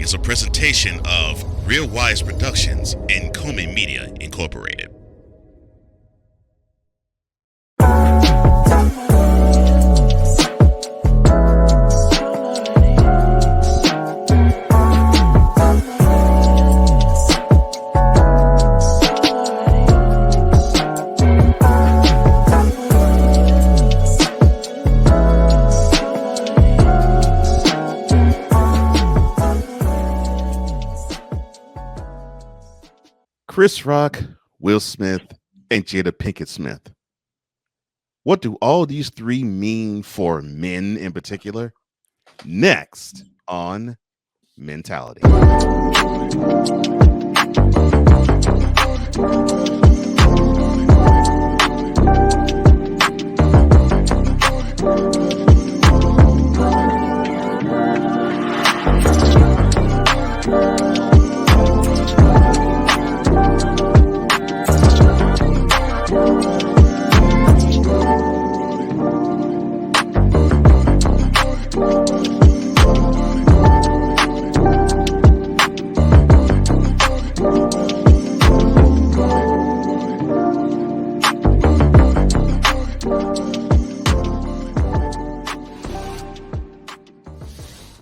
is a presentation of Real Wise Productions and Komen Media Incorporated. Chris Rock, Will Smith, and Jada Pinkett Smith. What do all these three mean for men in particular? Next on Mentality.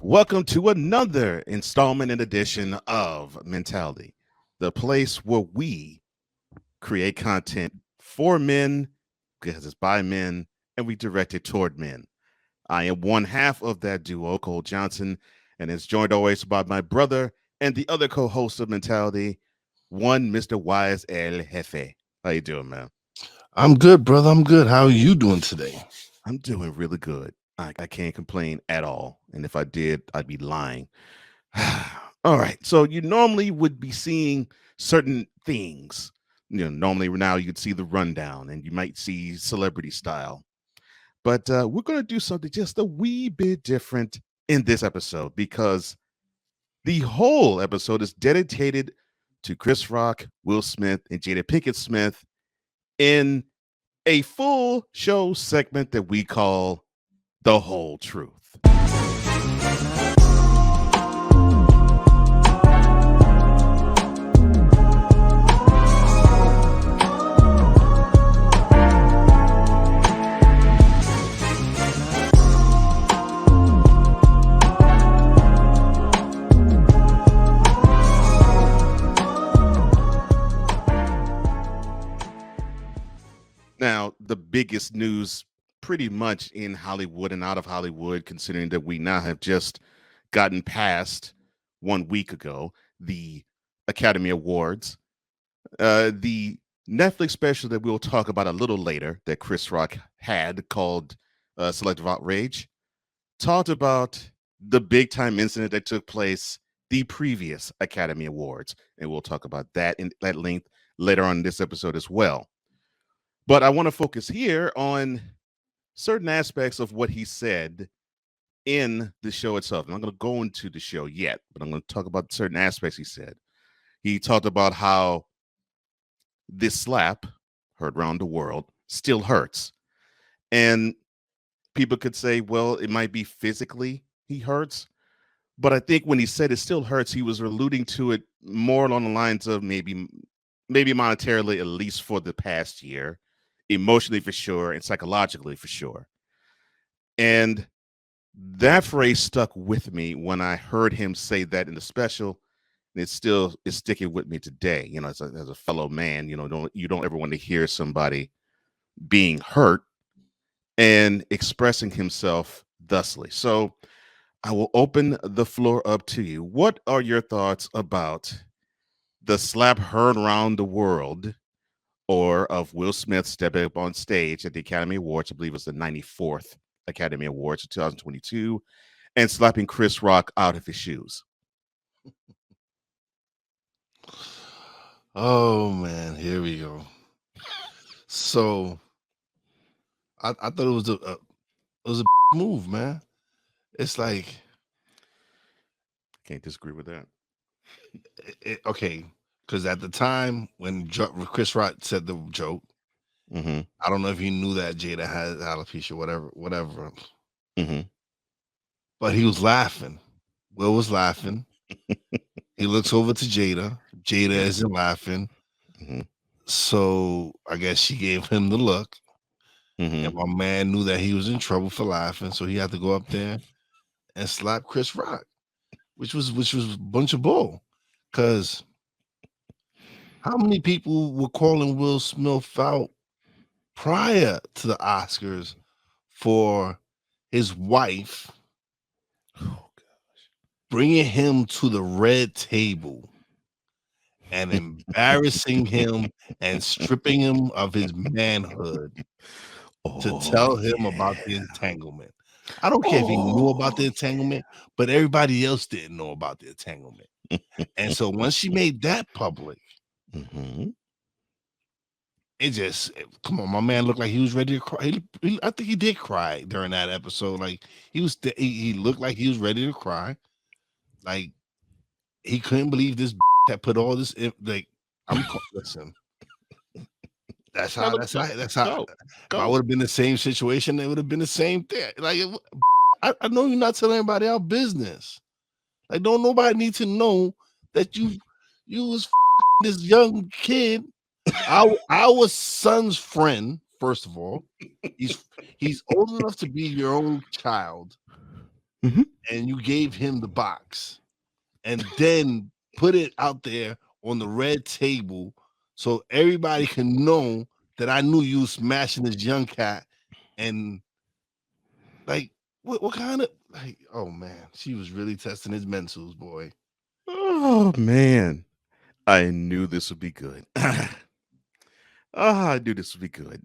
Welcome to another installment and edition of Mentality, the place where we create content for men, because it's by men, and we direct it toward men. I am one half of that duo, Cole Johnson, and is joined always by my brother and the other co-host of Mentality, one Mr. Wize El Jefe. How you doing, man? I'm good, brother. I'm good. How are you doing today? I'm doing really good. I can't complain at all. And if I did, I'd be lying. All right. So you normally would be seeing certain things. Normally now you'd see the rundown and you might see celebrity style. But we're going to do something just a wee bit different in this episode because the whole episode is dedicated to Chris Rock, Will Smith, and Jada Pinkett Smith in a full show segment that we call The Whole Truth. Now, the biggest news pretty much in Hollywood and out of Hollywood, considering that we now have just gotten past 1 week ago, the Academy Awards. The Netflix special that we'll talk about a little later that Chris Rock had called Selective Outrage talked about the big time incident that took place the previous Academy Awards. And we'll talk about that in that length later on in this episode as well. But I want to focus here on certain aspects of what he said in the show itself. I'm not going to go into the show yet, but I'm going to talk about certain aspects he said. He talked about how this slap, heard around the world, still hurts. And people could say, well, it might be physically he hurts. But I think when he said it still hurts, he was alluding to it more along the lines of maybe monetarily, at least for the past year, emotionally for sure, and psychologically for sure. And that phrase stuck with me when I heard him say that in the special, and it still is sticking with me today. As a fellow man, you don't ever want to hear somebody being hurt and expressing himself thusly. So I will open the floor up to you. What are your thoughts about the slap heard around the world, or of Will Smith stepping up on stage at the Academy Awards, I believe it was the 94th Academy Awards of 2022, and slapping Chris Rock out of his shoes? Oh man, here we go. So I thought it was a move, man. It's like, Can't disagree with that. okay, because at the time when Chris Rock said the joke, I don't know if he knew that Jada had alopecia, whatever. But he was laughing. Will was laughing. He looks over to Jada. Jada Yeah. isn't laughing. Hmm. So I guess she gave him the look. And Hmm. my man knew that he was in trouble for laughing. So he had to go up there and slap Chris Rock, which was a bunch of bull. Because how many people were calling Will Smith out prior to the Oscars for his wife Oh, bringing him to the red table and embarrassing him and stripping him of his manhood to oh tell him about the yeah. entanglement. I don't care if he knew about Oh the entanglement, but everybody else didn't know about the entanglement. And so once she made that public, hmm it just come on, my man looked like he was ready to cry. I think he did cry during that episode. Like he looked like he was ready to cry. Like he couldn't believe this had put all this in, like listen. Tell him, That's how. go, If I go. would have been in the same situation, it would have been the same thing. Like I know you're not telling anybody our business. Like don't nobody need to know that you was this young kid. Our son's friend. First of all, he's he's old enough to be your own child, Hmm. and you gave him the box, and then put it out there on the red table so everybody can know that I knew you was smashing this young cat. And like what kind of like, oh man, she was really testing his mentals, boy. Oh man, I knew this would be good. I knew this would be good.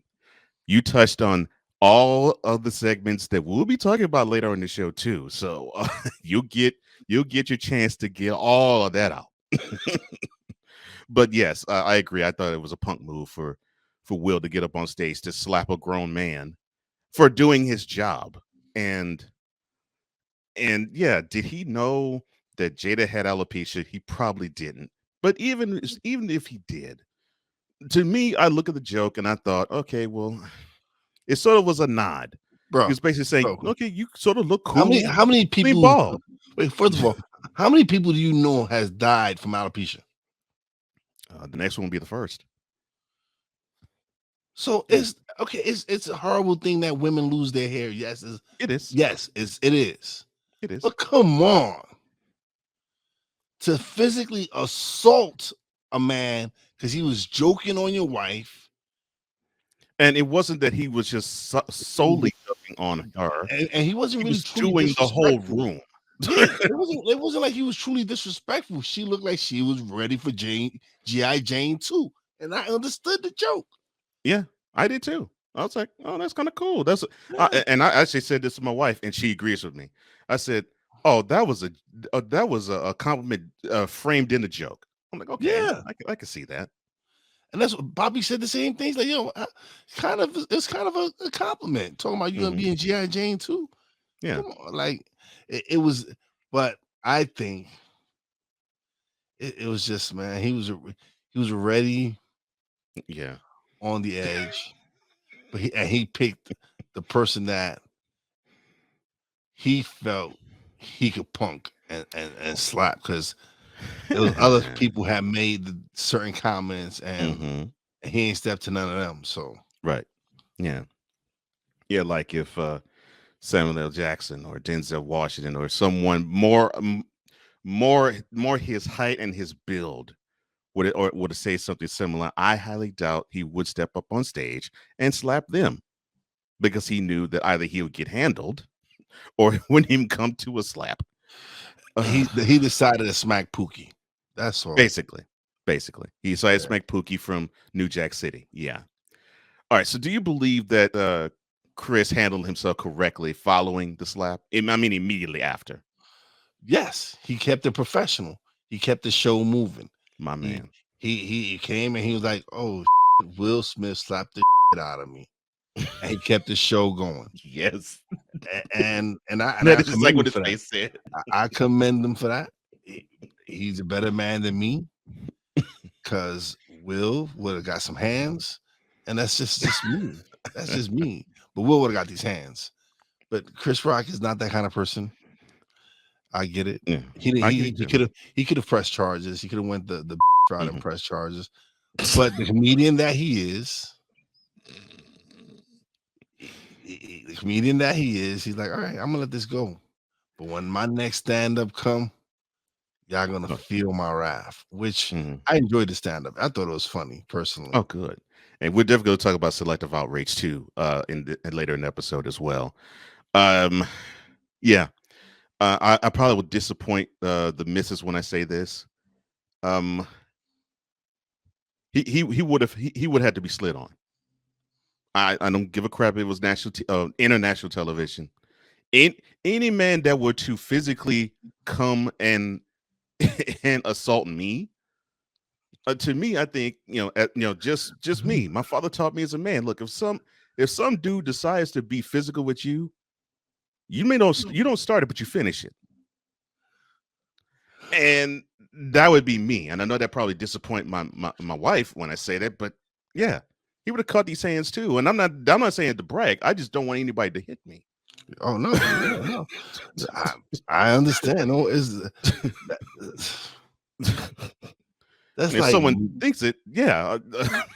You touched on all of the segments that we'll be talking about later on the show too. So you'll get you'll get your chance to get all of that out. But yes, I agree. I thought it was a punk move for Will to get up on stage to slap a grown man for doing his job. And and yeah, did he know that Jada had alopecia? He probably didn't. But even if he did, to me, I look at the joke and I thought, okay, well, it sort of was a nod. He Bro, was basically saying, bro, okay, you sort of look how many cool, how many clean people ball. wait, first of all, how many people do you know has died from alopecia? The next one will be the first. So Yeah, it's okay, it's a horrible thing that women lose their hair. it is. Yes, it is. It is. But come on, to physically assault a man because he was joking on your wife, And it wasn't that he was just solely jumping on her. and he wasn't He really was truly chewing the whole disrespectful. room. Yeah, it wasn't like he was truly disrespectful. She looked like she was ready for GI Jane too, and I understood the joke. Yeah, I did too. I was like, "Oh, that's kind of cool." Yeah, And I actually said this to my wife, and she agrees with me. I said, "Oh, that was a compliment framed in a joke." I'm like, "Okay, yeah. I can see that." And that's what Bobby said the same things. Like, it's kind of a compliment. Talking about you gonna Hmm. be in GI Jane too. Yeah, Come on, like it was. But I think it was just, man. He was already yeah. on the edge, but he picked the person that he felt he could punk and slap because there was other people had made certain comments and Hmm. he ain't stepped to none of them. So Right. Yeah. Yeah. Like if Samuel L. Jackson or Denzel Washington or someone more his height and his build would say something similar, I highly doubt he would step up on stage and slap them because he knew that either he would get handled or it wouldn't even come to a slap. he Ugh. he decided to smack Pookie. That's all. Basically, basically, he decided to Yeah. smack Pookie from New Jack City. Yeah. All right. So, do you believe that Chris handled himself correctly following the slap? I mean, immediately after. Yes, he kept it professional. He kept the show moving. My He man. he came and he was like, "Oh, Will Smith slapped the out of me," and he kept the show going. Yes. And I That is like commend him what his for that. face said. I commend him for that. He's a better man than me because Will would have got some hands, and that's just me. That's just me. But Will would have got these hands. But Chris Rock is not that kind of person. I get it. Yeah, He I get he it he too. could have pressed charges. He could have went the route and Mhm. pressed charges. But the comedian that he is, the comedian that he is, he's like, all right, I'm gonna let this go. But when my next stand up come, y'all gonna Oh, feel my wrath. Which mhm. I enjoyed the stand up. I thought it was funny personally. Oh, good. And we're definitely going to talk about Selective Outrage too, later in the episode as well. Um, yeah, I probably would disappoint the missus when I say this. Um, he would have he would have had to be slid on. I don't give a crap. If it was international television. Any man that were to physically come and and assault me, to me, I think just me. My father taught me as a man. Look, if some dude decides to be physical with you, you don't start it, but you finish it, and that would be me. And I know that probably disappoint my wife when I say that, but yeah, he would have caught these hands too. And I'm not saying to brag. I just don't want anybody to hit me. Oh no, yeah, no. I understand. No, is that's If like someone thinks it, yeah.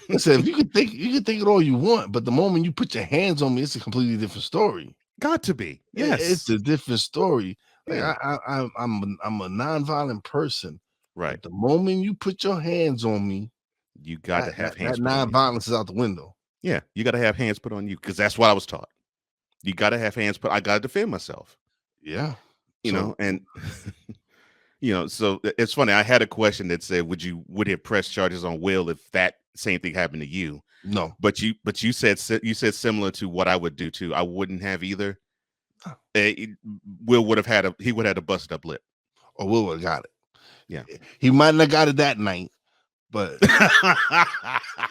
listen, if you could think it all you want, but the moment you put your hands on me, it's a completely different story. Got to be. It's Yes. a different story. Like Yeah. I'm a nonviolent person, Right. but the moment you put your hands on me, You got to have that hands put on you. nonviolence is out the window. Yeah, you got to have hands put on you because that's what I was taught. You got to have hands put. I got to defend myself. Yeah. You So know, and so it's funny. I had a question that said, would have pressed charges on Will if that same thing happened to you? no. But you said similar to what I would do too. I wouldn't have either. Will would have had he would have had a busted up lip. Or Will would have got it. Yeah. He might not have got it that night, but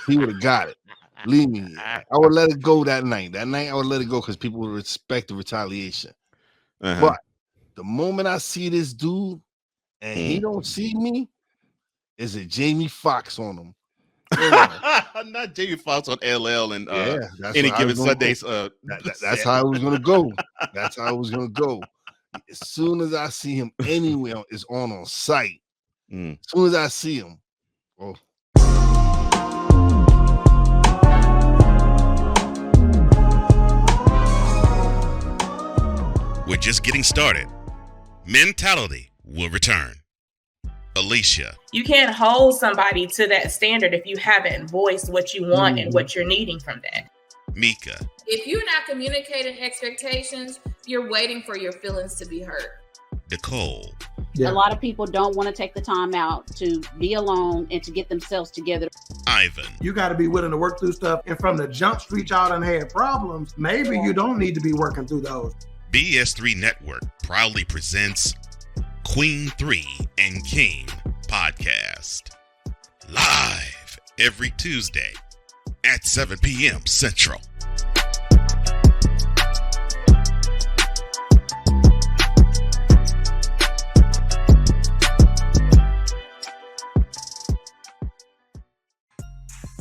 he would have got it. Believe me, I would let it go that night. That night I would let it go because people would respect the retaliation. Uh-huh. But the moment I see this dude and he don't see me, is a Jamie Foxx on him. Not Jamie Foxx on LL and that's any what I was given gonna go. Sundays. That's how I was gonna go. That's how I was gonna go. As soon as I see him anywhere, it's on site. Mm. As soon as I see him, oh. We're just getting started. Mentality will return. Alicia. You can't hold somebody to that standard if you haven't voiced what you want and what you're needing from that. Mika. If you're not communicating expectations, you're waiting for your feelings to be hurt. Nicole. Yeah. A lot of people don't want to take the time out to be alone and to get themselves together. Ivan. You got to be willing to work through stuff. And from the jump street, y'all done had problems. Maybe you don't need to be working through those. BS3 Network proudly presents Queen 3 and King podcast. Live every Tuesday at 7 p.m. Central.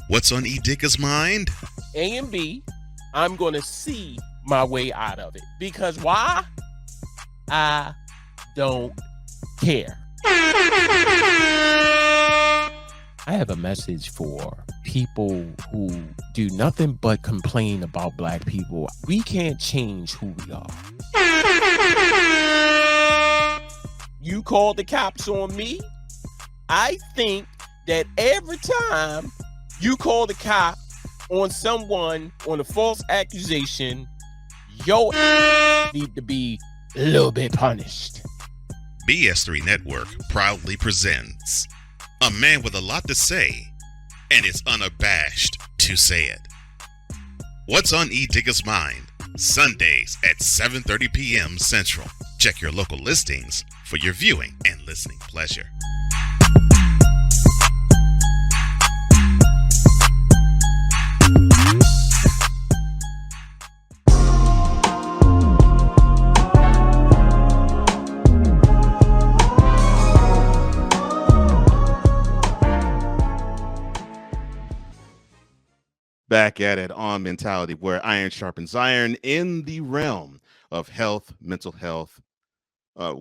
What's on E. Dicker's mind? A and B, I'm going to see my way out of it. Because why? I don't care. I have a message for people who do nothing but complain about black people. We can't change who we are. You called the cops on me? I think that every time you call the cop on someone on a false accusation, your need to be a little bit punished. BS3 Network proudly presents a man with a lot to say and is unabashed to say it. What's on E. Digger's mind? Sundays at 7:30 p.m. Central. Check your local listings for your viewing and listening pleasure. Back at it on Mentality, where iron sharpens iron in the realm of health, mental health,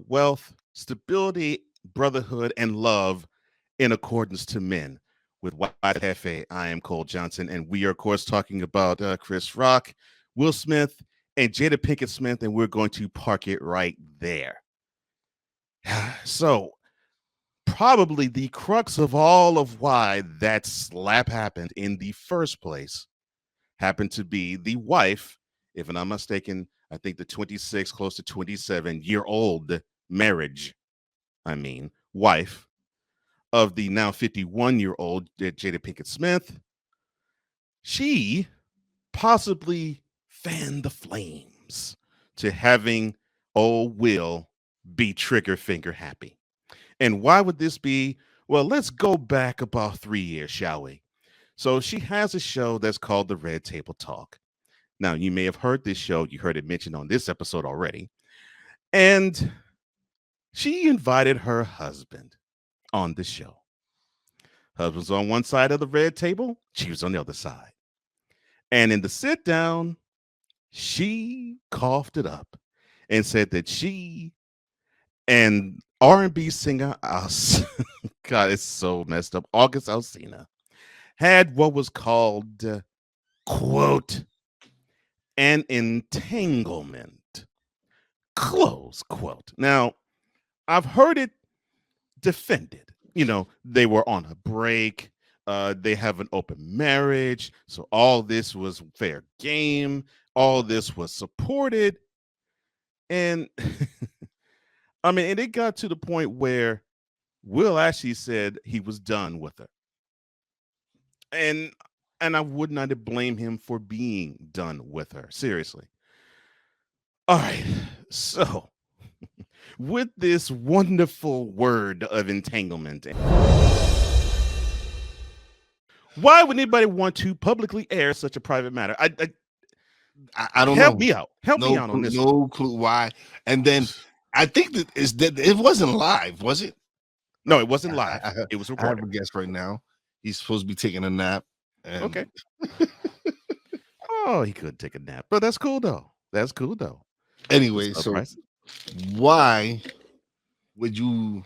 wealth, stability, brotherhood, and love in accordance to men. With White Hefe, I am Cole Johnson, and we are, of course, talking about Chris Rock, Will Smith, and Jada Pinkett Smith, and we're going to park it right there. So, probably the crux of all of why that slap happened in the first place happened to be the wife, if I'm not mistaken, I think the 26, close to 27-year-old marriage, wife of the now 51-year-old Jada Pinkett Smith. She possibly fanned the flames to having old Will be trigger finger happy. And why would this be? Well, let's go back about 3 years, shall we? So she has a show that's called The Red Table Talk. Now, you may have heard this show. You heard it mentioned on this episode already. And she invited her husband on the show. Husband's on one side of the red table. She was on the other side. And in the sit down, she coughed it up and said that she and R&B singer, God, it's so messed up, August Alsina, had what was called, quote, an entanglement, close quote. Now, I've heard it defended. You know, they were on a break. They have an open marriage. So all this was fair game. All this was supported. And and it got to the point where Will actually said he was done with her. And I would not blame him for being done with her. Seriously. All right. So with this wonderful word of entanglement, why would anybody want to publicly air such a private matter? I don't help know. me out. Help me out on this. No clue why. And then I think that it wasn't live, was it? No, it wasn't live. It was recorded. I have a guess right now. He's supposed to be taking a nap. And... Okay. Oh, he could take a nap, but that's cool though. That's cool though. Anyway, so why would you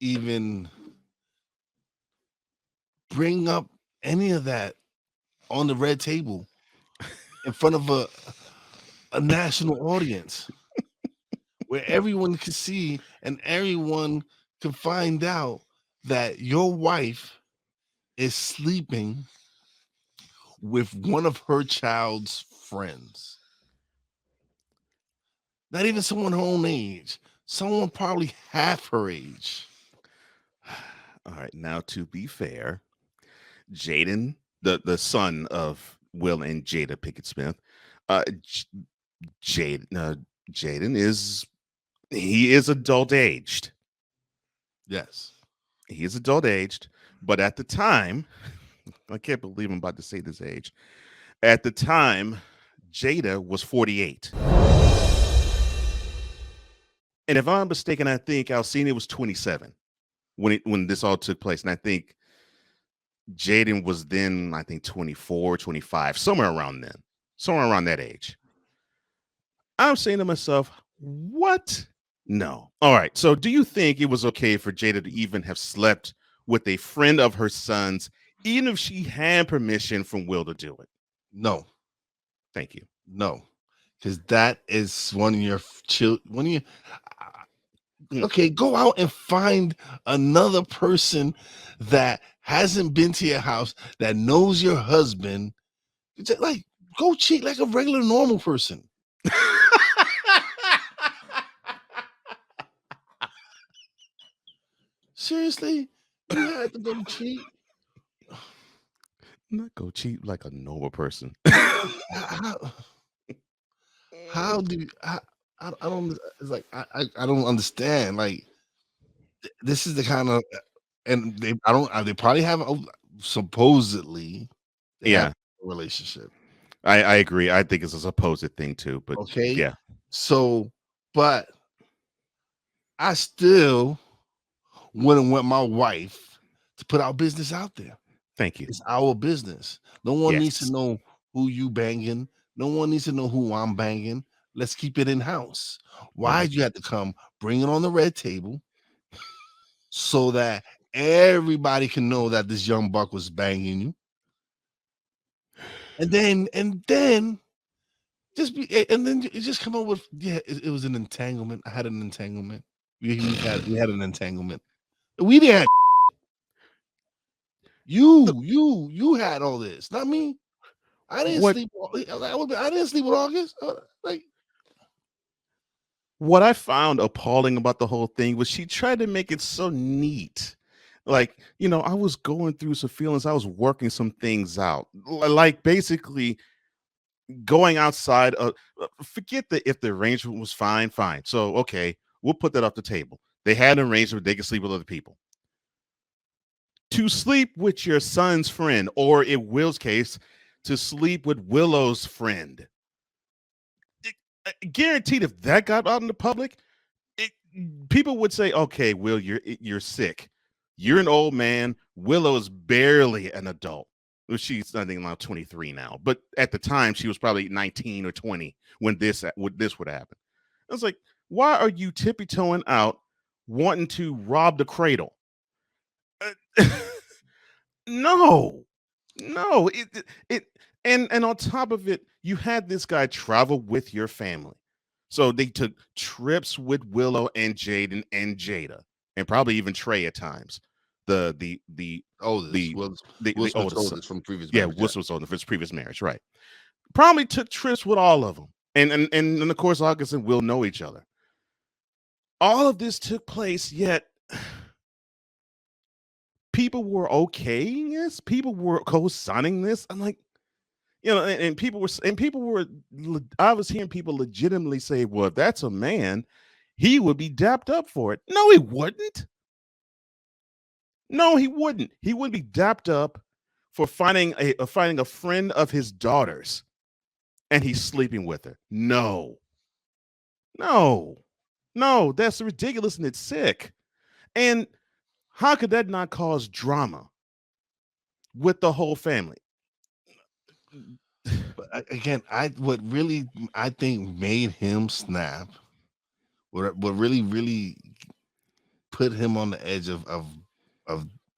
even bring up any of that on the red table in front of a national audience where everyone can see and everyone can find out that your wife is sleeping with one of her child's friends? Not even someone her own age, someone probably half her age. All right, now to be fair, Jaden, the son of Will and Jada Pinkett Smith, Jaden is adult aged. Yes, he is adult aged, but at the time, I can't believe I'm about to say this age. At the time, Jada was 48. And if I'm not mistaken, I think Alsina was 27 when this all took place. And I think Jaden was then, I think, 24, 25, somewhere around that age. I'm saying to myself, what? No. All right. So do you think it was okay for Jada to even have slept with a friend of her son's, even if she had permission from Will to do it? No. Thank you. No. Because that is one of your children. Okay, go out and find another person that hasn't been to your house, that knows your husband. Like, go cheat like a regular, normal person. Seriously? You had to go cheat? Not go cheat like a normal person. How do you, I don't, it's like I don't understand. Like, this is the kind of, and they probably have supposedly have a relationship. I agree. I think it's a supposed thing too, but okay. Yeah. So, but I still wouldn't want my wife to put our business out there. Thank you. It's our business. No one needs to know who you banging. No one needs to know who I'm banging. let's keep it in house. Why'd you have to come bring it on the red table so that everybody can know that this young buck was banging you? And then just come up with it was an entanglement. I had an entanglement. We had an entanglement. We didn't have you had all this, not me. I didn't What sleep. I didn't sleep with August. Like, what I found appalling about the whole thing was she tried to make it so neat. Like, I was going through some feelings. I was working some things out. Like basically going outside forget that if the arrangement was fine. So okay, we'll put that off the table. They had an arrangement they could sleep with other people. To sleep with your son's friend, or in Will's case, to sleep with Willow's friend. Guaranteed if that got out in the public, people would say, okay, Will, you're sick. You're an old man. Willow is barely an adult. Well, she's I think around 23 now, but at the time she was probably 19 or 20 when this would happen. I was like, why are you tippy-toeing out wanting to rob the cradle? No, it and on top of it, you had this guy travel with your family. So they took trips with Willow and Jaden and Jada, and probably even Trey at times. The oldest, the Wilson was oldest oldest from previous yeah, marriage. Wilson was older for his previous marriage, right? Probably took trips with all of them, and of course August and Will know each other. All of this took place, yet people were okaying this. People were co-signing this. I'm like, and people were. I was hearing people legitimately say, "Well, if that's a man, he would be dapped up for it." No, he wouldn't. No, he wouldn't. He would be dapped up for finding a friend of his daughter's, and he's sleeping with her. No, that's ridiculous and it's sick. And how could that not cause drama with the whole family? But again, what really I think made him snap, what really put him on the edge of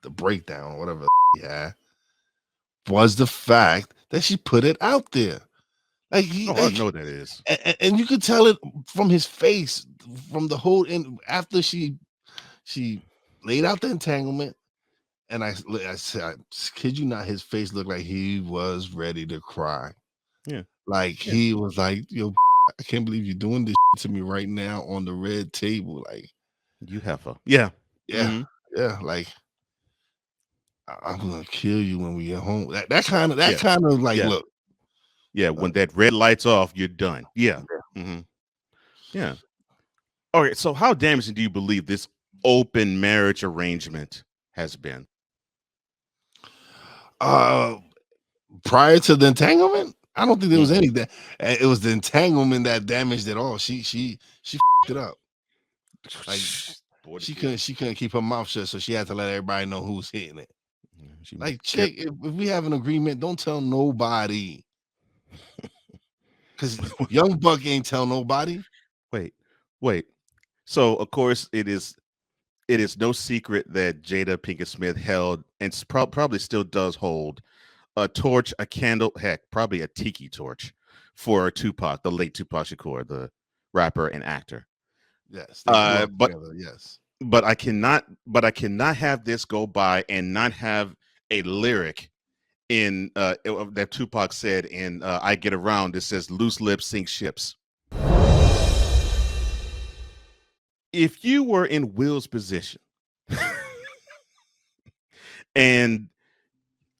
the breakdown or whatever he had, was the fact that she put it out there. Like I know what that is, and you could tell it from his face, from the whole end after she laid out the entanglement. And I said, I kid you not, his face looked like he was ready to cry. Yeah. Like he was like, yo, I can't believe you're doing this to me right now on the red table. Like, you have a yeah. Like, I'm gonna kill you when we get home. That kind of like, look. Yeah, when that red light's off, you're done. Yeah. Mm-hmm. Yeah. All right. So how damaging do you believe this open marriage arrangement has been? Prior to the entanglement, I don't think there was any that. It was the entanglement that damaged it all. She f***ed it up. Like she couldn't keep her mouth shut, so she had to let everybody know who was hitting it. Like, chick, if we have an agreement, don't tell nobody. Because young buck ain't tell nobody. Wait. So of course it is no secret that Jada Pinkett Smith held and probably still does hold a torch, a candle, heck, probably a tiki torch for Tupac, the late Tupac Shakur, the rapper and actor. Yes, but I cannot have this go by and not have a lyric in that Tupac said in I Get Around that says loose lips sink ships. If you were in Will's position, and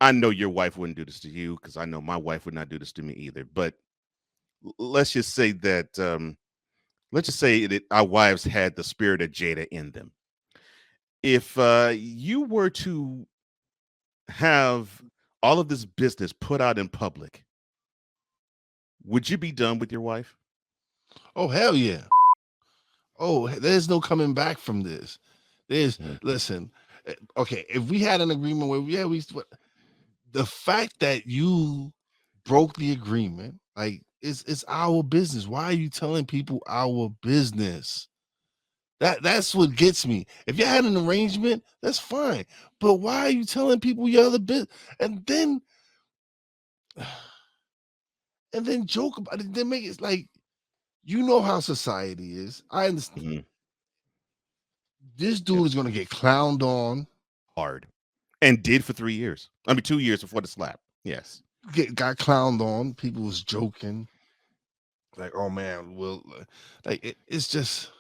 I know your wife wouldn't do this to you because I know my wife would not do this to me either, but let's just say that our wives had the spirit of Jada in them. If you were to have all of this business put out in public, would you be done with your wife? Oh, hell yeah. Oh, there's no coming back from this. Listen, okay, if we had an agreement where the fact that you broke the agreement, like it's our business. Why are you telling people our business? That's what gets me. If you had an arrangement, that's fine. But why are you telling people your other business? And then joke about it. Then make it like, you know how society is. I understand. Mm-hmm. This dude is gonna get clowned on hard, and did for 3 years. I mean, 2 years before the slap. Yes, got clowned on. People was joking, like, "Oh man, well, like it's just."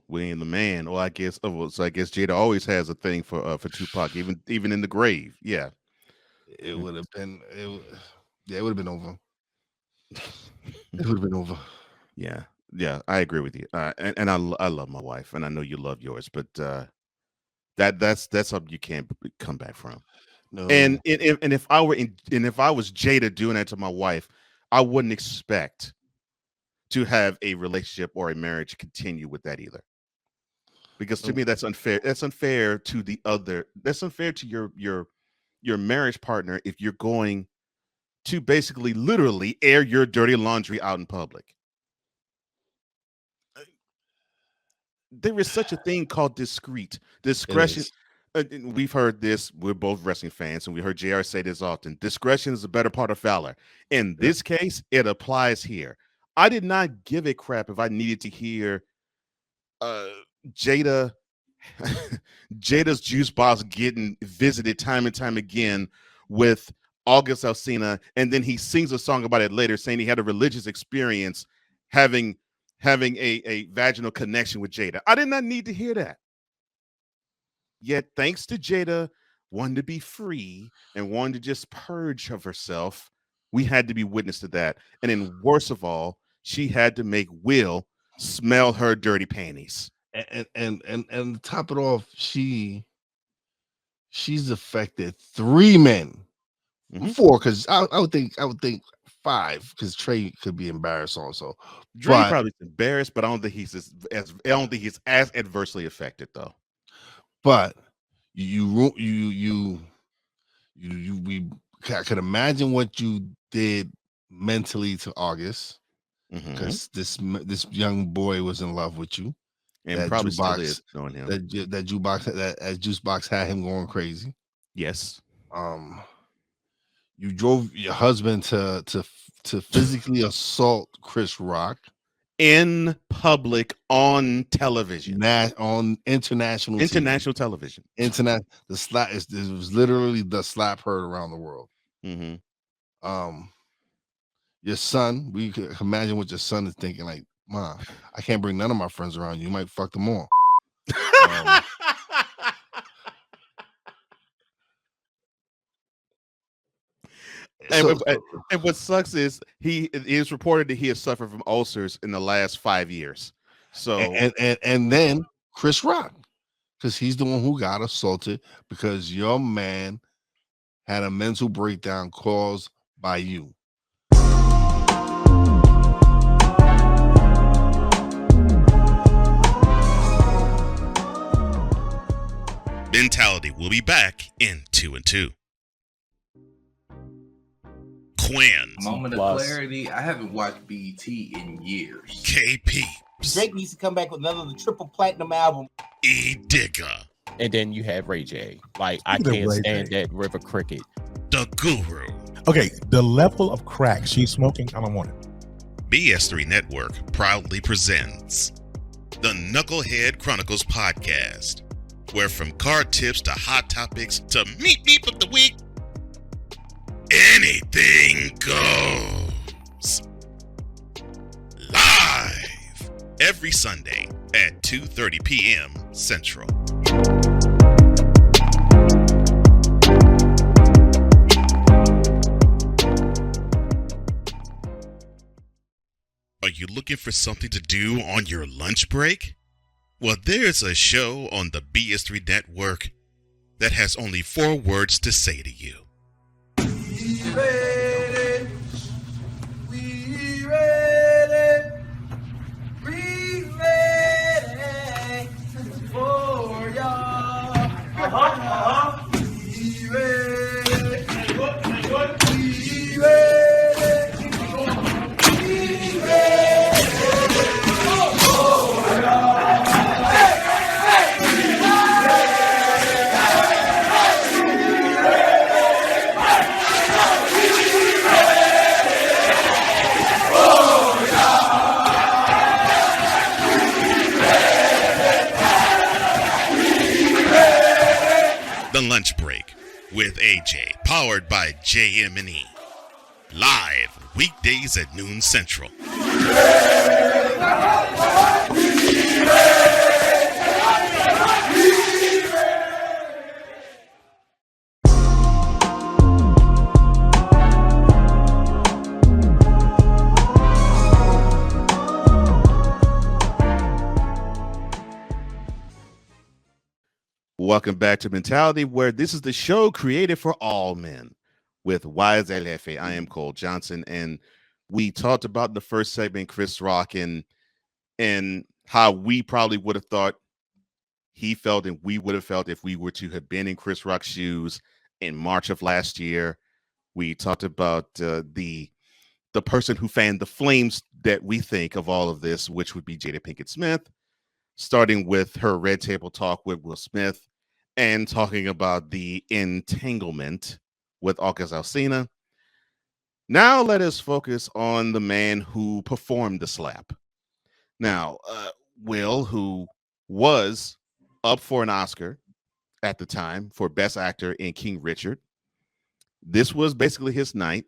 William the Man. Well, I guess. Oh, so I guess Jada always has a thing for Tupac, even in the grave. Yeah, It would have been. It would have been over. It would have been over. Yeah, I agree with you. And I love my wife, and I know you love yours, but that's something you can't come back from. No. And if I was Jada doing that to my wife, I wouldn't expect to have a relationship or a marriage continue with that either. Because to me, that's unfair. That's unfair to the other. That's unfair to your marriage partner if you're going to basically literally air your dirty laundry out in public. There is such a thing called discretion. We've heard this. We're both wrestling fans, and we heard JR say this often. Discretion is the better part of valor. In this case, it applies here. I did not give a crap if I needed to hear Jada's juice box getting visited time and time again with August Alsina, and then he sings a song about it later, saying he had a religious experience having a vaginal connection with Jada. I did not need to hear that. Yet, thanks to Jada wanting to be free and wanting to just purge of herself, we had to be witness to that. And then, worst of all, she had to make Will smell her dirty panties. And to top it off, she's affected 3 men, 4, because I would think 5, because Trey could be embarrassed also. Trey probably embarrassed, but I don't think he's as adversely affected though. But we I could imagine what you did mentally to August, because this young boy was in love with you. And that probably jukebox, still is knowing him. That juice box had him going crazy. Yes. You drove your husband to physically assault Chris Rock in public on television, on international television. The slap it was literally the slap heard around the world. Your son, we could imagine what your son is thinking, like, "Ma, I can't bring none of my friends around. You might fuck them all." And what sucks is it is reported that he has suffered from ulcers in the last 5 years. So and then Chris Rock, because he's the one who got assaulted because your man had a mental breakdown caused by you. Mentality will be back in 2 and 2. Quins. Moment of clarity. I haven't watched BET in years. KP. Drake needs to come back with another triple platinum album. E-Digger. And then you have Ray J. Like, I can't stand that River Cricket. The Guru. Okay, the level of crack she's smoking, I don't want it. BS3 Network proudly presents the Knucklehead Chronicles podcast, where from card tips to hot topics to meep of the week, anything goes. Live every Sunday at 2:30 p.m. Central. Are you looking for something to do on your lunch break? Well, there's a show on the BS3 Network that has only 4 words to say to you. We ready. We ready. We ready for y'all. We ready. We ready. Lunch Break with AJ, powered by JM&E. Live weekdays at noon Central. Welcome back to Mentality, where this is the show created for all men with Wize and Cole. I am Cole Johnson, and we talked about in the first segment Chris Rock and how we probably would have thought he felt and we would have felt if we were to have been in Chris Rock's shoes in March of last year. We talked about the person who fanned the flames that we think of all of this, which would be Jada Pinkett Smith, starting with her Red Table Talk with Will Smith and talking about the Entanglement with August Alsina. Now let us focus on the man who performed the slap. Now, Will, who was up for an Oscar at the time for Best Actor in King Richard, this was basically his night,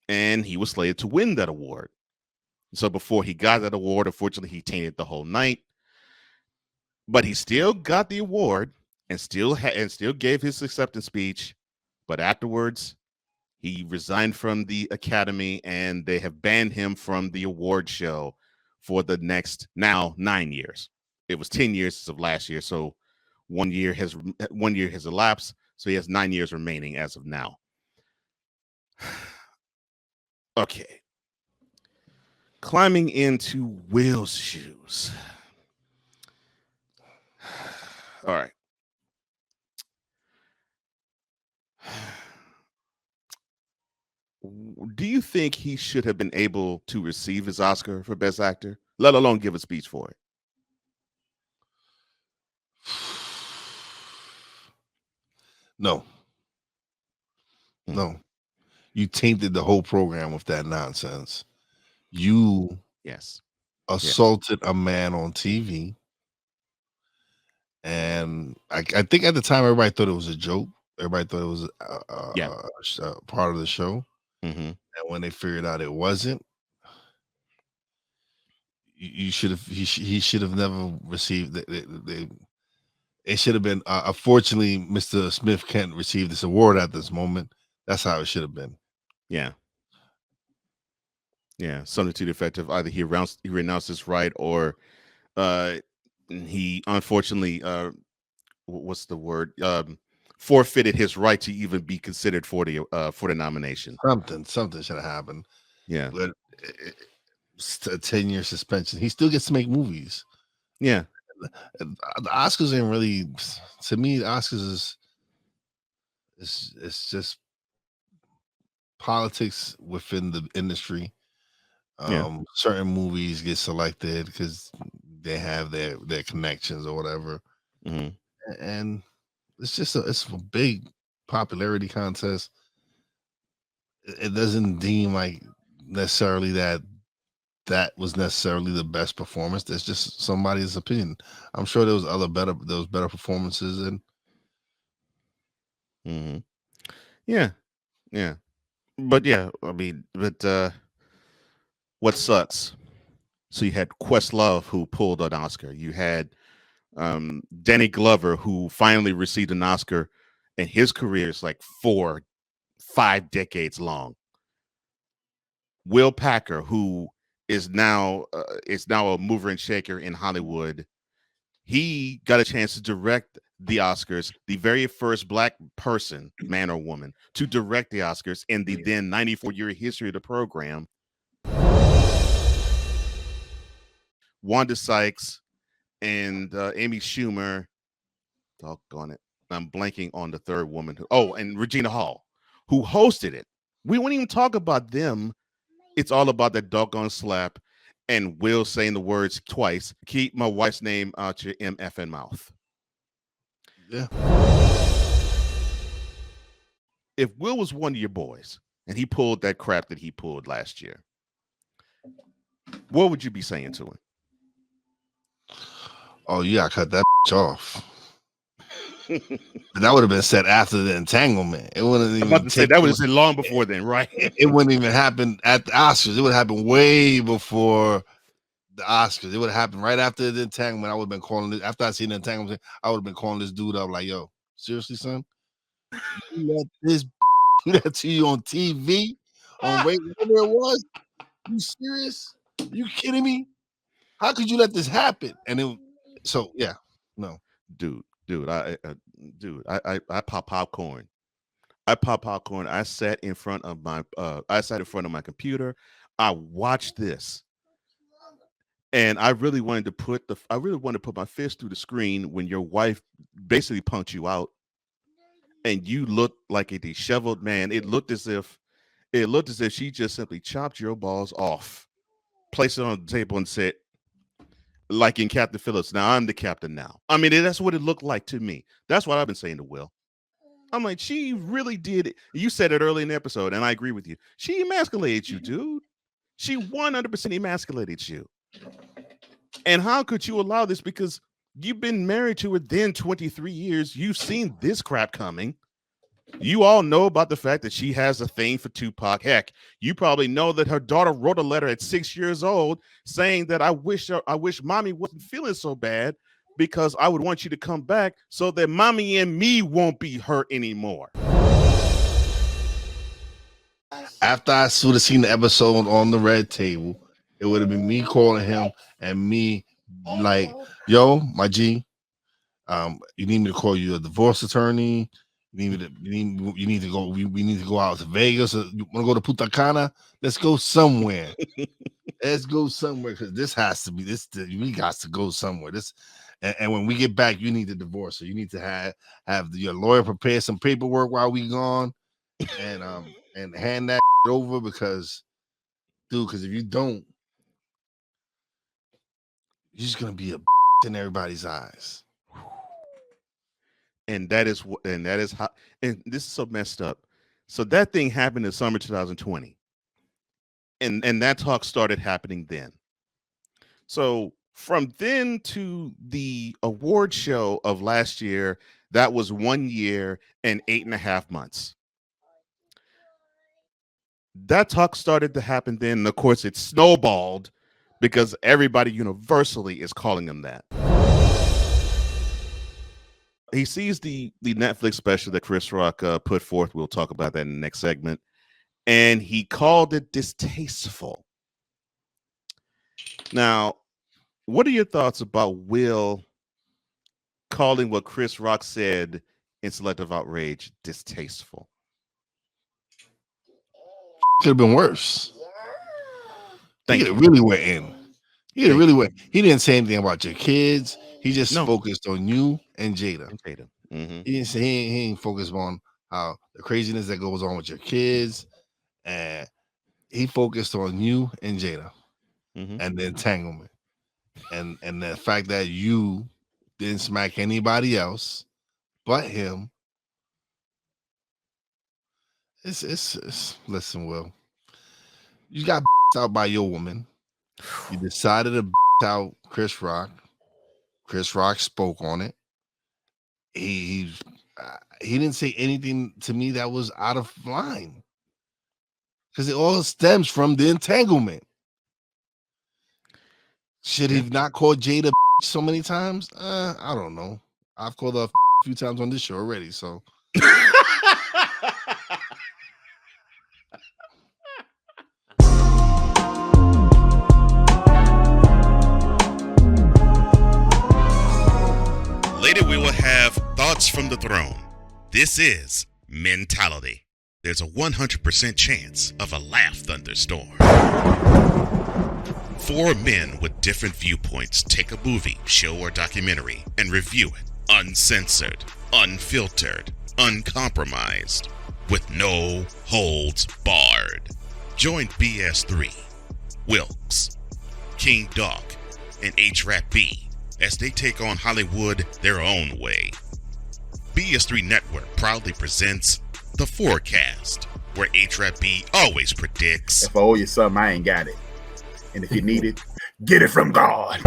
and he was slated to win that award. So before he got that award, unfortunately, he tainted the whole night. But he still got the award and still gave his acceptance speech. But afterwards, he resigned from the Academy, and they have banned him from the award show for the next now 9 years. It was 10 years as of last year, so 1 year has elapsed. So he has 9 years remaining as of now. Okay, climbing into Will's shoes. All right. Do you think he should have been able to receive his Oscar for Best Actor, let alone give a speech for it? No. No. You tainted the whole program with that nonsense. You assaulted a man on TV. And I think at the time, everybody thought it was a joke. Everybody thought it was a part of the show. Mm-hmm. And when they figured out it wasn't, he should have never received it should have been unfortunately Mr. Smith can't receive this award at this moment. That's how it should have been. Yeah, something to the effect of either he renounced his right, or he unfortunately what's the word, forfeited his right to even be considered for the nomination. Something should have happened. Yeah, but it's a 10-year suspension. He still gets to make movies. Yeah, the Oscars ain't really, to me. The Oscars is just politics within the industry. Certain movies get selected because they have their connections or whatever. Mm-hmm. And it's a big popularity contest. It doesn't deem like necessarily that was necessarily the best performance. That's just somebody's opinion. I'm sure there was better performances. And but I mean, what sucks? So you had Questlove, who pulled an Oscar. You had Danny Glover, who finally received an Oscar, and his career is like 4-5 decades long. Will Packer, who is now a mover and shaker in Hollywood, he got a chance to direct the Oscars, the very first Black person, man or woman, to direct the Oscars in the then 94-year history of the program. Wanda Sykes and Amy Schumer. Doggone it. I'm blanking on the third woman. And Regina Hall, who hosted it. We won't even talk about them. It's all about that doggone slap and Will saying the words twice. Keep my wife's name out your MFN mouth. Yeah. If Will was one of your boys and he pulled that crap that he pulled last year, what would you be saying to him? Oh, you gotta cut that off. But that would have been said after the entanglement. It wouldn't even. I'm about to say that would have been long before then, right? It wouldn't even happen at the Oscars. It would have happened way before the Oscars. It would have happened right after the entanglement. I would have been calling it after I seen the entanglement. I would have been calling this dude up like, "Yo, seriously, son, you let this do that to you on TV, on whatever it was? You serious? You kidding me? How could you let this happen?" And it, so yeah, no, dude, I pop popcorn. I pop popcorn. I sat in front of my my computer. I watched this. And I really wanted to put my fist through the screen when your wife basically punked you out and you looked like a disheveled man. It looked as if she just simply chopped your balls off, placed it on the table and said, like in Captain Phillips, now I'm the captain now. I mean, that's what it looked like to me. That's what I've been saying to Will. I'm like, she really did it. You said it early in the episode, and I agree with you. She emasculated you, dude. She 100% emasculated you. And how could you allow this? Because you've been married to her then 23 years. You've seen this crap coming. You all know about the fact that she has a thing for Tupac. Heck, you probably know that her daughter wrote a letter at 6 years old saying that I wish mommy wasn't feeling so bad because I would want you to come back so that mommy and me won't be hurt anymore. After I would have seen the episode on the red table, it would have been me calling him and me like, "Yo, my G, you need me to call you a divorce attorney? You need to go. We need to go out to Vegas. You want to go to Punta Cana? Let's go somewhere. Let's go somewhere because this has to be this. We got to go somewhere. This, and when we get back, you need to divorce her. You need to have your lawyer prepare some paperwork while we gone, and hand that over because, dude. Because if you don't, you're just gonna be a in everybody's eyes." And that is how, and this is so messed up. So that thing happened in summer 2020. And that talk started happening then. So from then to the award show of last year, that was 1 year and 8.5 months. That talk started to happen then. And of course, it snowballed because everybody universally is calling him that. He sees the Netflix special that Chris Rock put forth. We'll talk about that in the next segment. And he called it distasteful. Now, what are your thoughts about Will calling what Chris Rock said in Selective Outrage distasteful? Could have been worse. Thank you. Really went in. He really went. He didn't say anything about your kids. He just focused on you and Jada. Mm-hmm. He didn't say he ain't focused on how the craziness that goes on with your kids, and he focused on you and Jada, and the entanglement, and the fact that you didn't smack anybody else but him. It's listen, Will, you got out by your woman. You decided to out Chris Rock. Chris Rock spoke on it. He didn't say anything to me that was out of line because it all stems from the entanglement. Should he not call Jada so many times? I don't know. I've called her a few times on this show already, so. Later, we will have Thoughts from the Throne. This is Mentality. There's a 100% chance of a laugh thunderstorm. 4 men with different viewpoints take a movie, show, or documentary and review it uncensored, unfiltered, uncompromised, with no holds barred. Join BS3, Wilkes, King Doc, and H-Rap B as they take on Hollywood their own way. BS3 Network proudly presents The Forecast, where H-Rap B always predicts, if I owe you something, I ain't got it. And if you need it, get it from God.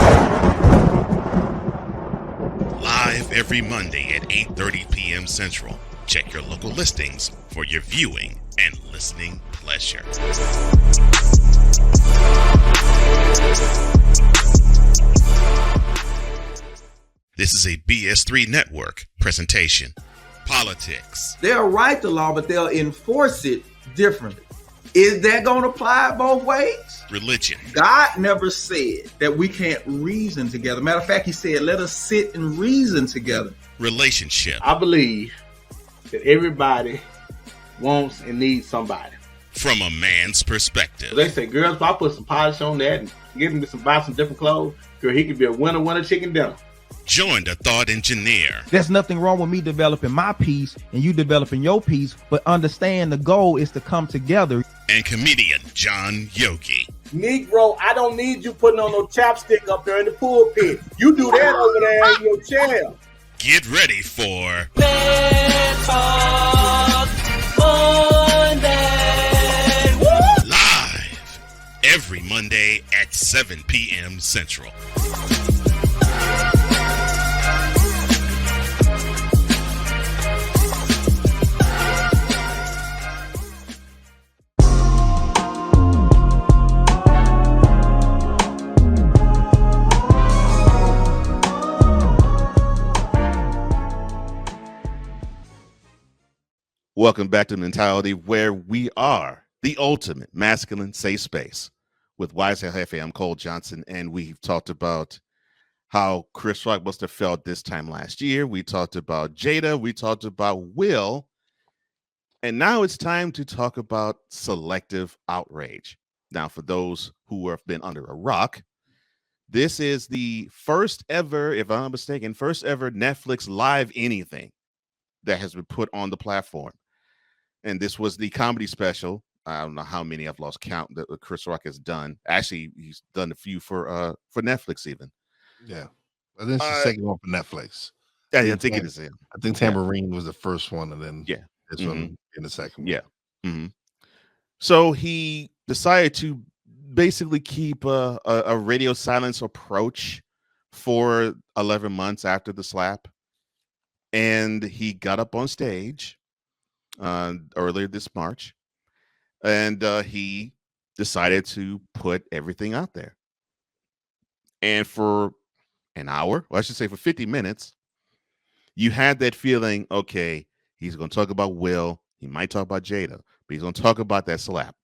Live Live every Monday at 8:30 p.m. Central. Check your local listings for your viewing and listening pleasure. This is a BS3 Network presentation. Politics. They'll write the law, but they'll enforce it differently. Is that going to apply both ways? Religion. God never said that we can't reason together. Matter of fact, he said, let us sit and reason together. Relationship. I believe that everybody wants and needs somebody. From a man's perspective. They say, girls, if I put some polish on that and give him buy some different clothes, girl, he could be a winner chicken dinner. Join the thought engineer. There's nothing wrong with me developing my piece and you developing your piece, but understand the goal is to come together. And comedian John Yogi. Negro, I don't need you putting on no chapstick up there in the pulpit. You do that over there in your chair. Get ready for Let's Talk Monday. Woo! Live every Monday at 7 p.m. Central. Welcome back to Mentality, where we are the ultimate masculine safe space with Wize and I'm Cole Johnson, and we've talked about how Chris Rock must have felt this time last year. We talked about Jada. We talked about Will. And now it's time to talk about Selective Outrage. Now, for those who have been under a rock, this is the first ever, if I'm not mistaken, first ever Netflix live anything that has been put on the platform. And this was the comedy special. I don't know how many, I've lost count, that Chris Rock has done. Actually, he's done a few for Netflix even. Yeah. I think it's the second one for Netflix. Yeah, I think it is him. I think Tambourine was the first one, and then this one in the second one. Yeah. Mm-hmm. So he decided to basically keep a radio silence approach for 11 months after the slap. And he got up on stage earlier this March, and he decided to put everything out there. And for an hour, or I should say for 50 minutes, you had that feeling, okay, he's going to talk about Will. He might talk about Jada, but he's going to talk about that slap.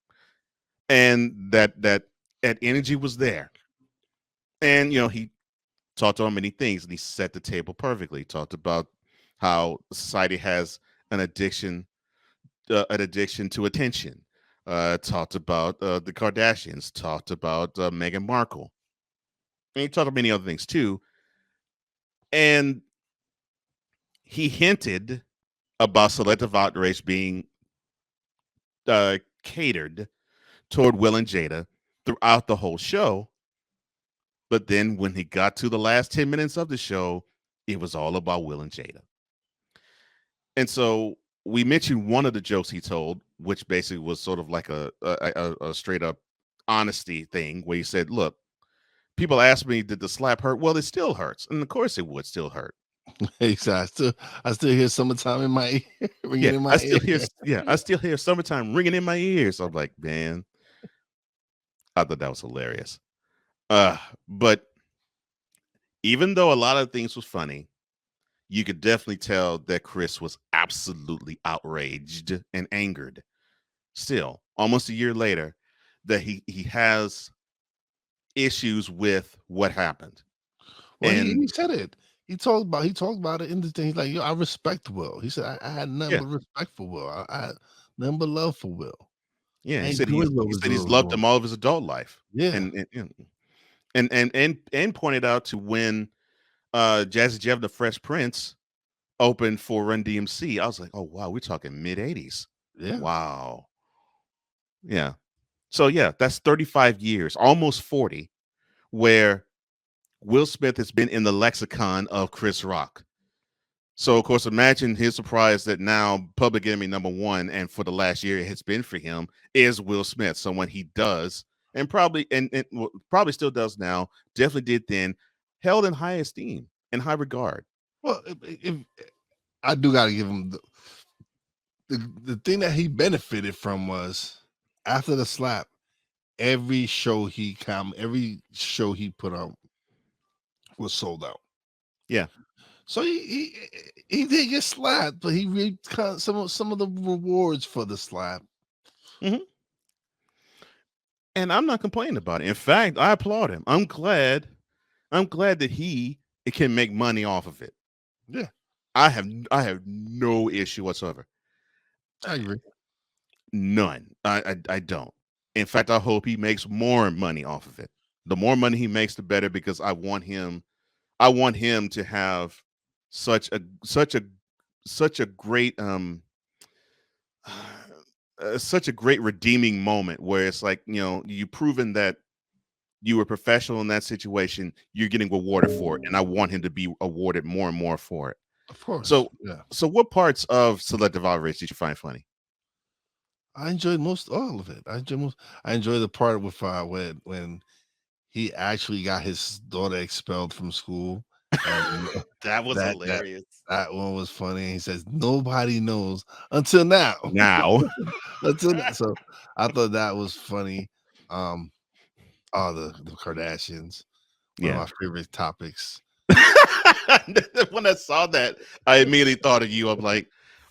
And that energy was there. And, you know, he talked on many things, and he set the table perfectly. He talked about how society has an addiction to attention. Talked about the Kardashians. Talked about Meghan Markle. And he talked about many other things too. And he hinted about Selective Outrage being catered toward Will and Jada throughout the whole show. But then when he got to the last 10 minutes of the show, it was all about Will and Jada. And so we mentioned one of the jokes he told, which basically was sort of like a straight up honesty thing, where he said, look, people ask me, did the slap hurt? Well, it still hurts. And of course it would still hurt. Exactly. I still hear summertime in my ear. I still hear summertime ringing in my ears. I'm like, man, I thought that was hilarious. But even though a lot of things was funny, you could definitely tell that Chris was absolutely outraged and angered. Still, almost a year later, that he has issues with what happened. Well, he said it. He talked about it in the thing. He's like, yo, I respect Will. He said, I had nothing but respect for Will. I had nothing but love for Will. Yeah, he said he's loved him all of his adult life. Yeah, and pointed out to when Jazzy Jeff the Fresh Prince opened for Run DMC. I was like, oh wow, we're talking mid 80s. Yeah, wow. Yeah. So yeah, that's 35 years, almost 40, where Will Smith has been in the lexicon of Chris Rock. So of course, imagine his surprise that now Public Enemy #1, and for the last year it has been for him, is Will Smith, someone he does and probably still does now, definitely did then, held in high esteem and high regard. Well, if I do got to give him the thing that he benefited from was after the slap, every show he put on was sold out. Yeah. So he did get slapped, but he reaped some of the rewards for the slap. Mm-hmm. And I'm not complaining about it. In fact, I applaud him. I'm glad that he can make money off of it. Yeah. I have no issue whatsoever. I agree. None. I don't. In fact, I hope he makes more money off of it. The more money he makes, the better, because I want him to have such a great such a great redeeming moment where it's like, you've proven that you were professional in that situation, you're getting rewarded for it, and I want him to be awarded more and more for it. Of course. So yeah. So what parts of Selective Outrage did you find funny? I enjoyed all of it. I enjoyed the part with when he actually got his daughter expelled from school. And that was hilarious. That one was funny. He says nobody knows until now. Until now. So I thought that was funny. The Kardashians. One of my favorite topics. When I saw that, I immediately thought of you. I'm like,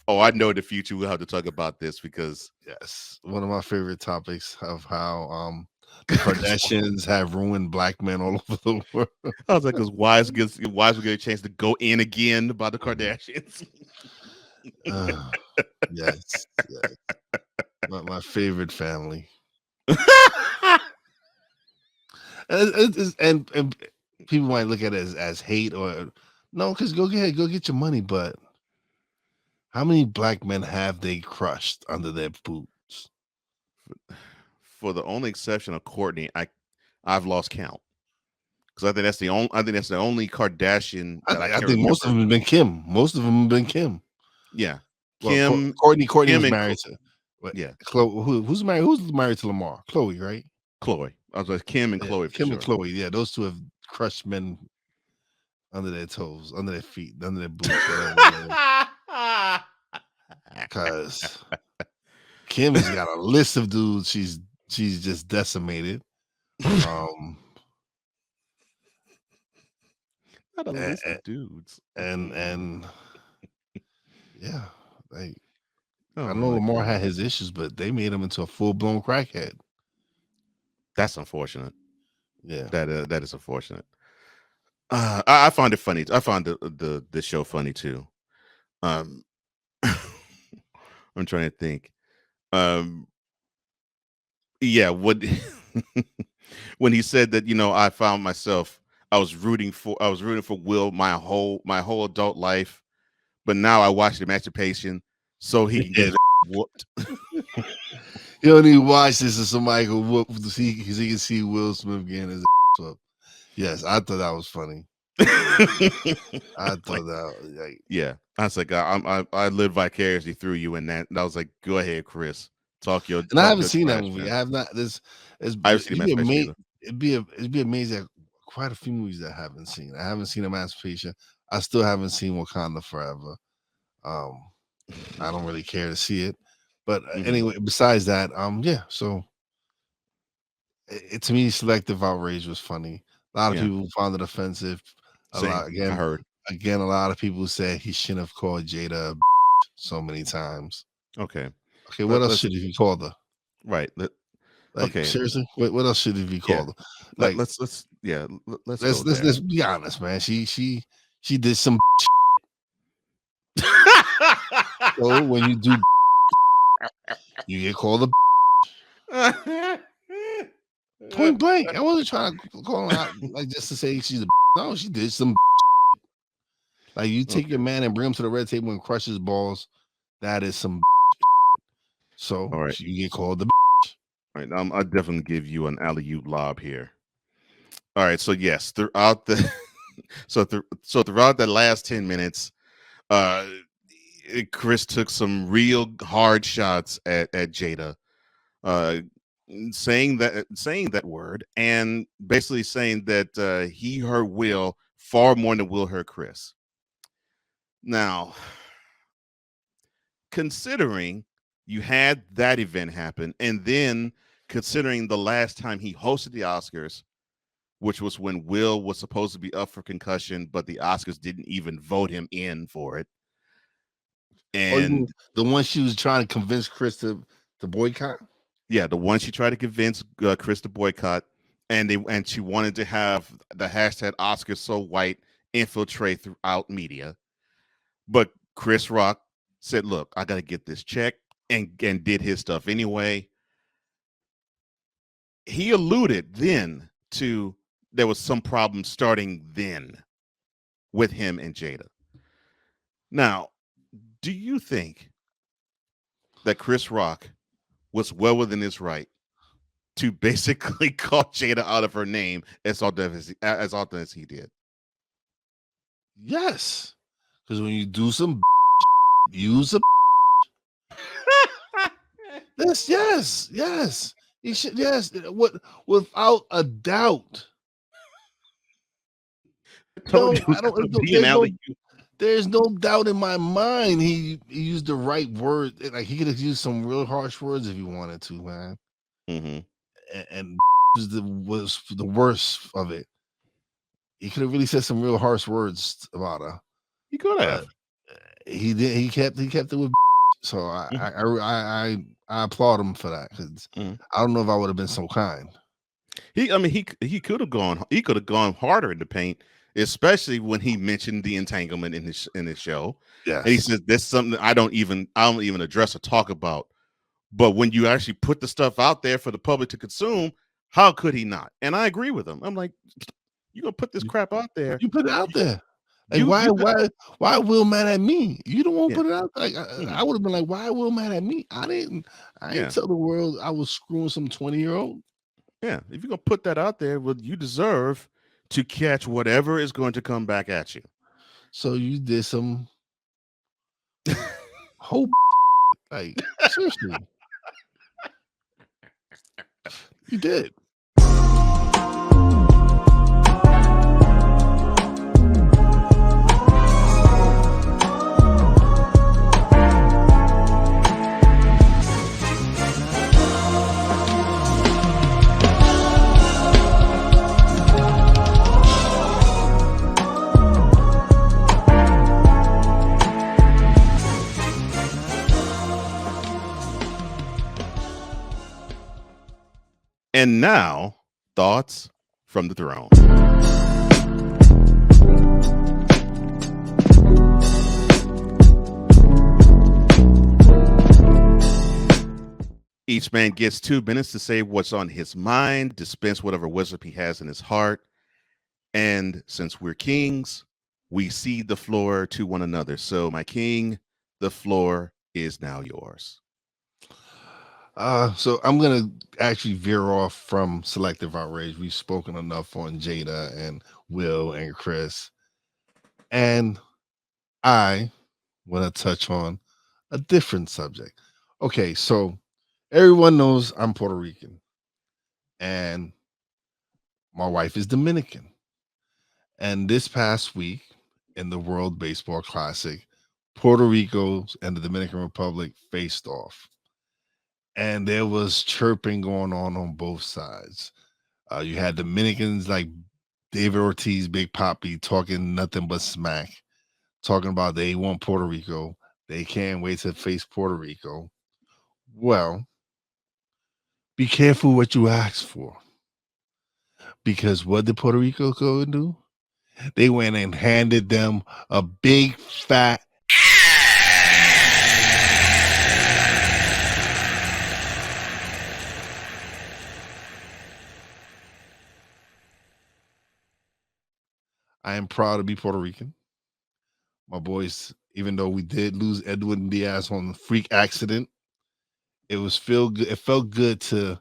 oh, I know in the future we'll have to talk about this, because yes, one of my favorite topics of how the Kardashians have ruined black men all over the world. I was like, because Wize will get a chance to go in again about the Kardashians. Yes. My favorite family. and people might look at it as hate, or no, because go get your money. But how many black men have they crushed under their boots? For the only exception of Courtney, I've lost count, because I think that's the only Kardashian that I think most of them have been Kim. Yeah, Kim. Well, Courtney Kim was and married to. Yeah, Chloe. Who's married? Who's married to Lamar? Chloe, right? Chloe. I was like Kim and Chloe. Kim and Chloe. Yeah, those two have crushed men under their toes, under their feet, under their boots, whatever. Because Kim has got a list of dudes she's just decimated. Not a list of dudes. And yeah, like Oh I know my Lamar God. had his issues, but they made him into a full-blown crackhead. That's unfortunate. Yeah, that is unfortunate. I found it funny. I found the show funny too. I'm trying to think. Yeah, what when he said that, I found myself, I was rooting for Will my whole adult life, but now I watch Emancipation so he can get his whooped. You don't need to watch this so somebody can whoop because he can see Will Smith getting his up. Yes, I thought that was funny. I thought that yeah. I was like, I lived vicariously through you in that. And I was like, go ahead, Chris. Talk your. And I haven't your seen that trash, movie. man. I have not. It'd be amazing. Quite a few movies that I haven't seen. I haven't seen Emancipation. I still haven't seen Wakanda Forever. I don't really care to see it. But anyway, besides that, yeah. So to me, Selective Outrage was funny. A lot of people found it offensive. I heard. Again, a lot of people said he shouldn't have called Jada a so many times. Okay. Okay, what else should he call her? Right. Okay. Seriously, what else should he call her? Like, let's be honest, man. She did some. So when you do, you get called a. Point blank. I wasn't trying to call her out like just to say she's a. No, she did some. Like you take your man and bring him to the red table and crush his balls. That is some. So all right, you get called the. All right, I'll definitely give you an alley-oop lob here. All right, so yes, throughout the throughout the last 10 minutes, Chris took some real hard shots at Jada, saying that word and basically saying that he hurt Will far more than Will hurt Chris. Now, considering you had that event happen, and then considering the last time he hosted the Oscars, which was when Will was supposed to be up for concussion, but the Oscars didn't even vote him in for it. And the one she was trying to convince Chris to boycott. Yeah, the one she tried to convince Chris to boycott, and she wanted to have the hashtag Oscars so white infiltrate throughout media, but Chris Rock said, "Look, I got to get this check," and did his stuff anyway. He alluded then to there was some problem starting then with him and Jada. Now, do you think that Chris Rock was well within his right to basically call Jada out of her name as often as he did? Yes, because when you do some use a yes. You should, yes. What, without a doubt. There's no doubt in my mind he used the right word. Like, he could have used some real harsh words if he wanted to, man. And was the worst of it. He could have really said some real harsh words about her. He could have. He did. He kept it with. So I applaud him for that, because I don't know if I would have been so kind. He could have gone. He could have gone harder in the paint, especially when he mentioned the entanglement in his show. Yeah, and he says that's something I don't even address or talk about. But when you actually put the stuff out there for the public to consume, how could he not? And I agree with him. I'm like, you're gonna put this crap out there. You put it out there. Like, why Will mad at me? You don't want to put it out. Like, I would have been like, why Will mad at me? I didn't tell the world I was screwing some 20-year-old. Yeah, if you're gonna put that out there, well, you deserve to catch whatever is going to come back at you. So you did some whole like, seriously. You did. And now, thoughts from the throne. Each man gets 2 minutes to say what's on his mind, dispense whatever wisdom he has in his heart. And since we're kings, we cede the floor to one another. So, my king, the floor is now yours. So I'm gonna actually veer off from Selective Outrage. We've spoken enough on Jada and Will and Chris, and I want to touch on a different subject. Okay, so everyone knows I'm Puerto Rican, and my wife is Dominican. And this past week in the World Baseball Classic, Puerto Rico and the Dominican Republic faced off. And there was chirping going on both sides. You had Dominicans like David Ortiz, Big Papi, talking nothing but smack, talking about they want Puerto Rico. They can't wait to face Puerto Rico. Well, be careful what you ask for. Because what did Puerto Rico go and do? They went and handed them a big fat I am proud to be Puerto Rican. My boys, even though we did lose Edwin Diaz on the freak accident, it felt good to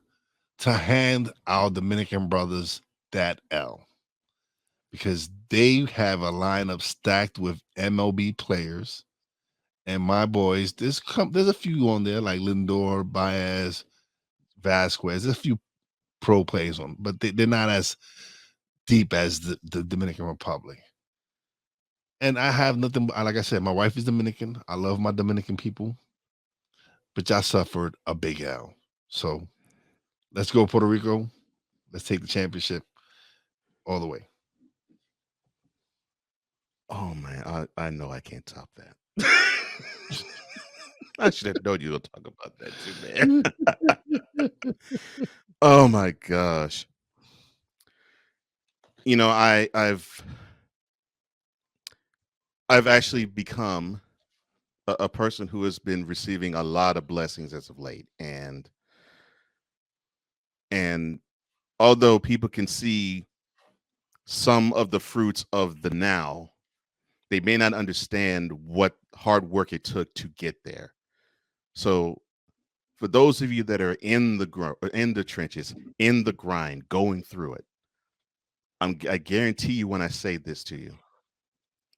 hand our Dominican brothers that L, because they have a lineup stacked with MLB players. And my boys, there's a few on there like Lindor, Baez, Vasquez. There's a few pro players on, but they're not as deep as the Dominican Republic. And I have nothing, like I said, my wife is Dominican. I love my Dominican people, but y'all suffered a big L. So let's go Puerto Rico. Let's take the championship all the way. Oh man, I know I can't top that. I should have known you would talk about that too, man. Oh my gosh. You know, I've actually become a person who has been receiving a lot of blessings as of late, and although people can see some of the fruits of the now, they may not understand what hard work it took to get there. So for those of you that are in the trenches, in the grind, going through it, I guarantee you when I say this to you,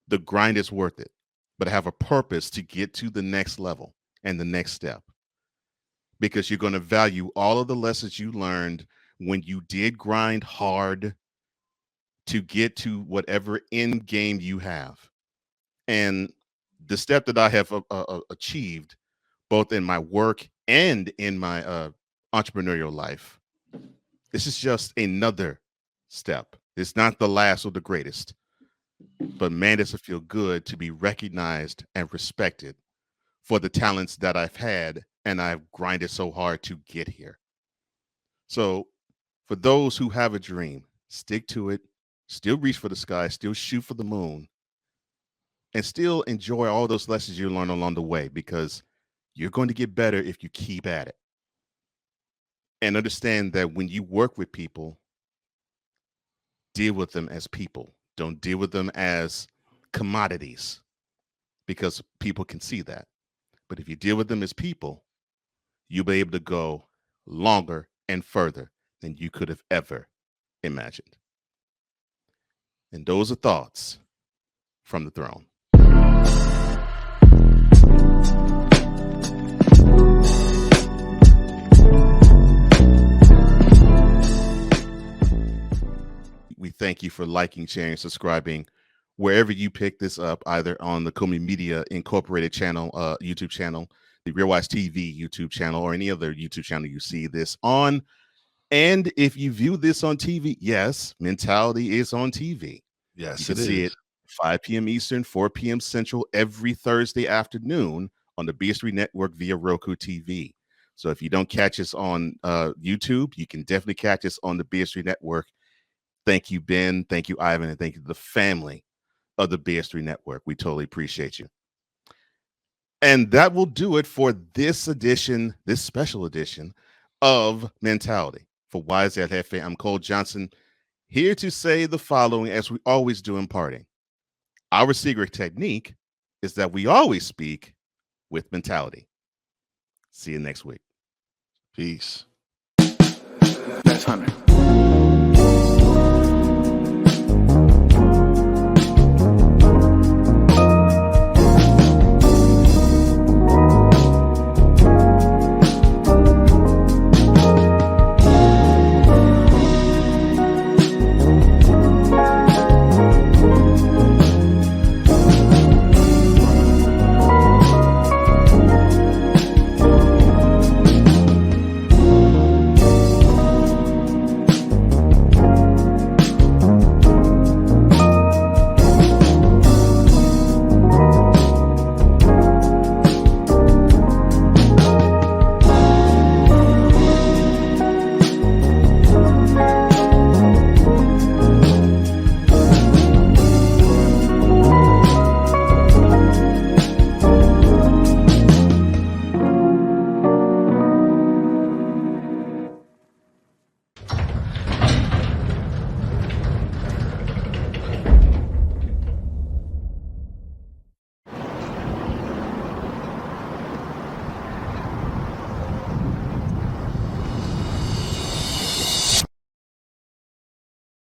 the grind is worth it, but have a purpose to get to the next level and the next step, because you're going to value all of the lessons you learned when you did grind hard to get to whatever end game you have. And the step that I have achieved, both in my work and in my entrepreneurial life, this is just another step. It's not the last or the greatest, but man, does it feel good to be recognized and respected for the talents that I've had and I've grinded so hard to get here. So for those who have a dream, stick to it, still reach for the sky, still shoot for the moon, and still enjoy all those lessons you learn along the way, because you're going to get better if you keep at it. And understand that when you work with people, deal with them as people. Don't deal with them as commodities, because people can see that. But if you deal with them as people, you'll be able to go longer and further than you could have ever imagined. And those are thoughts from the throne. We thank you for liking, sharing, subscribing wherever you pick this up, either on the Kumi Media Incorporated channel, YouTube channel, the Real Wise TV YouTube channel, or any other YouTube channel you see this on. And if you view this on TV, yes, Mentality is on TV. Yes, you can see it 5 p.m. Eastern, 4 p.m. Central every Thursday afternoon on the BS3 Network via Roku TV. So if you don't catch us on YouTube, you can definitely catch us on the BS3 Network. Thank you, Ben. Thank you, Ivan. And thank you to the family of the BS3 Network. We totally appreciate you. And that will do it for this edition, this special edition of Mentality. For Wize and Jefe, I'm Cole Johnson, here to say the following, as we always do in parting. Our secret technique is that we always speak with mentality. See you next week. Peace. That's 100.